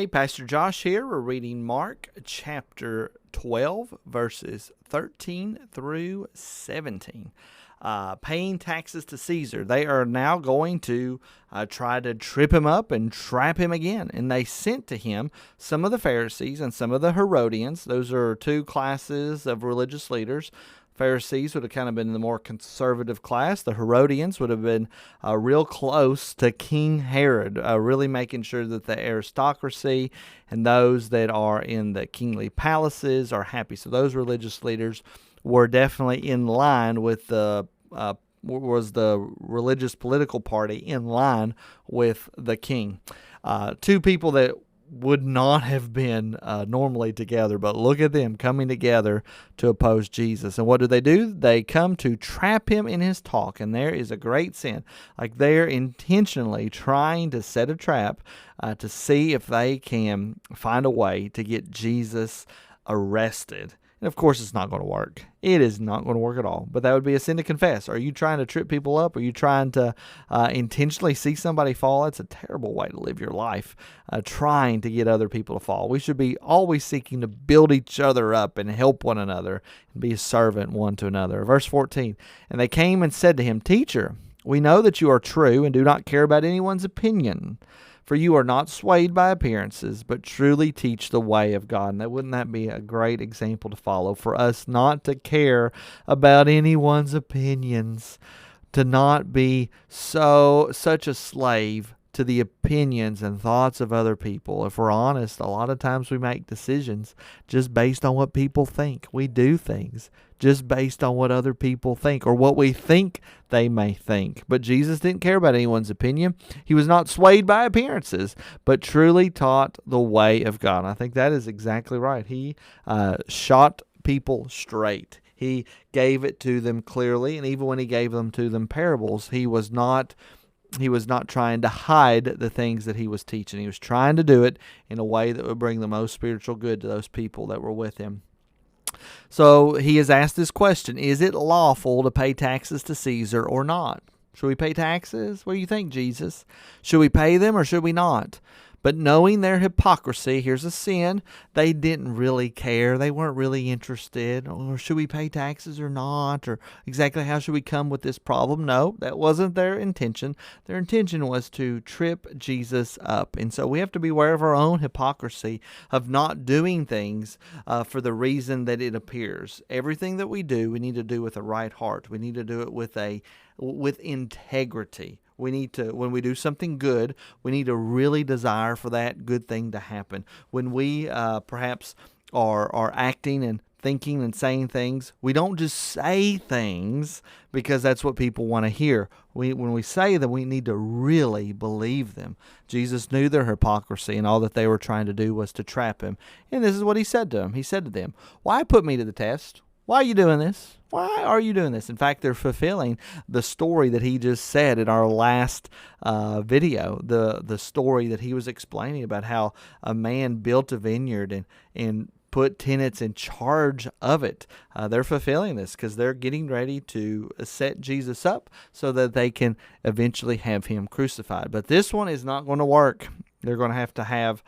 Hey, Pastor Josh here. We're reading Mark chapter 12, verses 13 through 17. Paying taxes to Caesar. They are now going to try to trip him up and trap him again. And they sent to him some of the Pharisees and some of the Herodians. Those are two classes of religious leaders. Pharisees would have kind of been the more conservative class. The Herodians would have been real close to King Herod, really making sure that the aristocracy and those that are in the kingly palaces are happy. So those religious leaders were definitely in line with the was the religious political party in line with the king. Two people that would not have been normally together, but look at them coming together to oppose Jesus. And what do? They come to trap him in his talk, and there is a great sin. Like they're intentionally trying to set a trap to see if they can find a way to get Jesus arrested. And of course, it's not going to work. It is not going to work at all. But that would be a sin to confess. Are you trying to trip people up? Are you trying to intentionally see somebody fall? It's a terrible way to live your life, trying to get other people to fall. We should be always seeking to build each other up and help one another and be a servant one to another. Verse 14, and they came and said to him, Teacher, we know that you are true and do not care about anyone's opinion. For you are not swayed by appearances, but truly teach the way of God. And wouldn't that be a great example to follow for us not to about anyone's opinions, to not be such a slave to the opinions and thoughts of other people. If we're honest, a lot of times we make decisions just based on what people think. We do things just based on what other people think or what we think they may think. But Jesus didn't care about anyone's opinion. He was not swayed by appearances, but truly taught the way of God. And I think that is exactly right. He shot people straight. He gave it to them clearly, and even when he gave them to them parables, he was not trying to hide the things that he was teaching. He was trying to do it in a way that would bring the most spiritual good to those people that were with him. So he has asked this question, is it lawful to pay taxes to Caesar or not? Should we pay taxes? What do you think, Jesus? Should we pay them or should we not? But knowing their hypocrisy, here's a sin, they didn't really care. They weren't really interested. Or should we pay taxes or not? Or exactly how should we come with this problem? No, that wasn't their intention. Their intention was to trip Jesus up. And so we have to be aware of our own hypocrisy of not doing things for the reason that it appears. Everything that we do, we need to do with a right heart. We need to do it with integrity. We need to, when we do something good, we need to really desire for that good thing to happen. When we perhaps are acting and thinking and saying things, we don't just say things because that's what people want to hear. When we say them, we need to really believe them. Jesus knew their hypocrisy, and all that they were trying to do was to trap him. And this is what he said to them. He said to them, why put me to the test? Why are you doing this? Why are you doing this? In fact, they're fulfilling the story that he just said in our last video, the story that he was explaining about how a man built a vineyard and put tenants in charge of it. They're fulfilling this because they're getting ready to set Jesus up so that they can eventually have him crucified. But this one is not going to work. They're going to have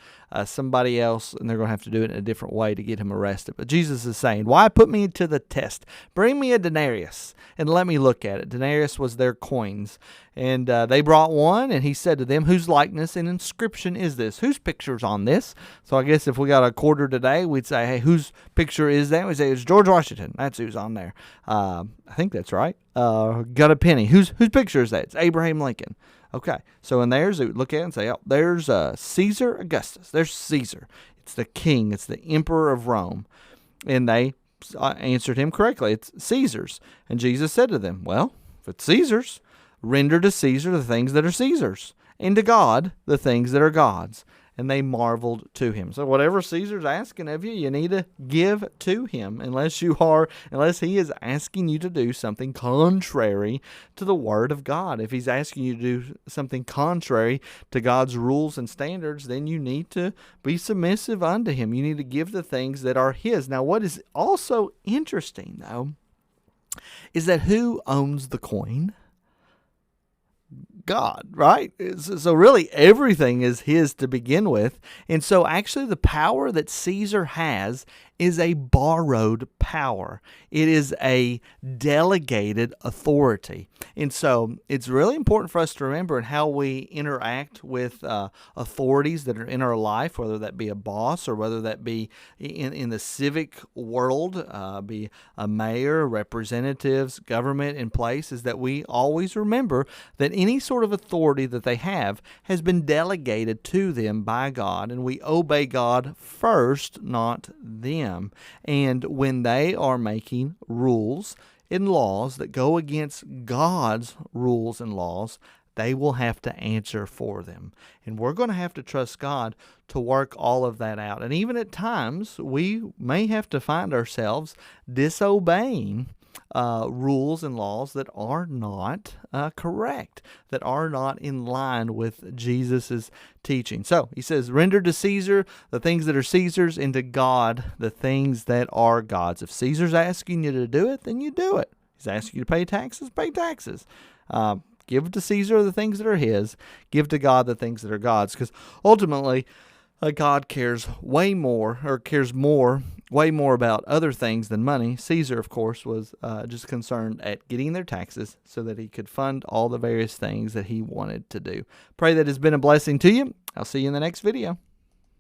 somebody else, and they're going to have to do it in a different way to get him arrested. But Jesus is saying, why put me to the test? Bring me a denarius and let me look at it. Denarius was their coins. And they brought one, and he said to them, whose likeness and inscription is this? Whose picture's on this? So I guess if we got a quarter today, we'd say, hey, whose picture is that? We'd say, it's George Washington. That's who's on there. I think that's right. Got a penny. Whose picture is that? It's Abraham Lincoln. Okay, so in theirs, they would look at it and say, oh, there's Caesar Augustus. There's Caesar. It's the king. It's the emperor of Rome. And they answered him correctly. It's Caesar's. And Jesus said to them, well, if it's Caesar's, render to Caesar the things that are Caesar's, and to God the things that are God's. And they marveled to him. So whatever Caesar's asking of you, you need to give to him unless he is asking you to do something contrary to the word of God. If he's asking you to do something contrary to God's rules and standards, then you need to be submissive unto him. You need to give the things that are his. Now, what is also interesting, though, is that who owns the coin? God, right? So really everything is his to begin with. And so actually the power that Caesar has is a borrowed power. It is a delegated authority. And so it's really important for us to remember in how we interact with authorities that are in our life, whether that be a boss or whether that be in the civic world, be a mayor, representatives, government in place, is that we always remember that any sort of authority that they have has been delegated to them by God, and we obey God first, not them. And when they are making rules and laws that go against God's rules and laws, they will have to answer for them. And we're going to have to trust God to work all of that out. And even at times, we may have to find ourselves disobeying rules and laws that are not correct, that are not in line with Jesus's teaching. So he says, render to Caesar the things that are Caesar's, and to God the things that are God's. If Caesar's asking you to do it, then you do it. He's asking you to pay taxes, pay taxes. Give to Caesar the things that are his. Give to God the things that are God's. Because ultimately, God cares way more about other things than money. Caesar, of course, was just concerned at getting their taxes so that he could fund all the various things that he wanted to do. Pray that has been a blessing to you. I'll see you in the next video.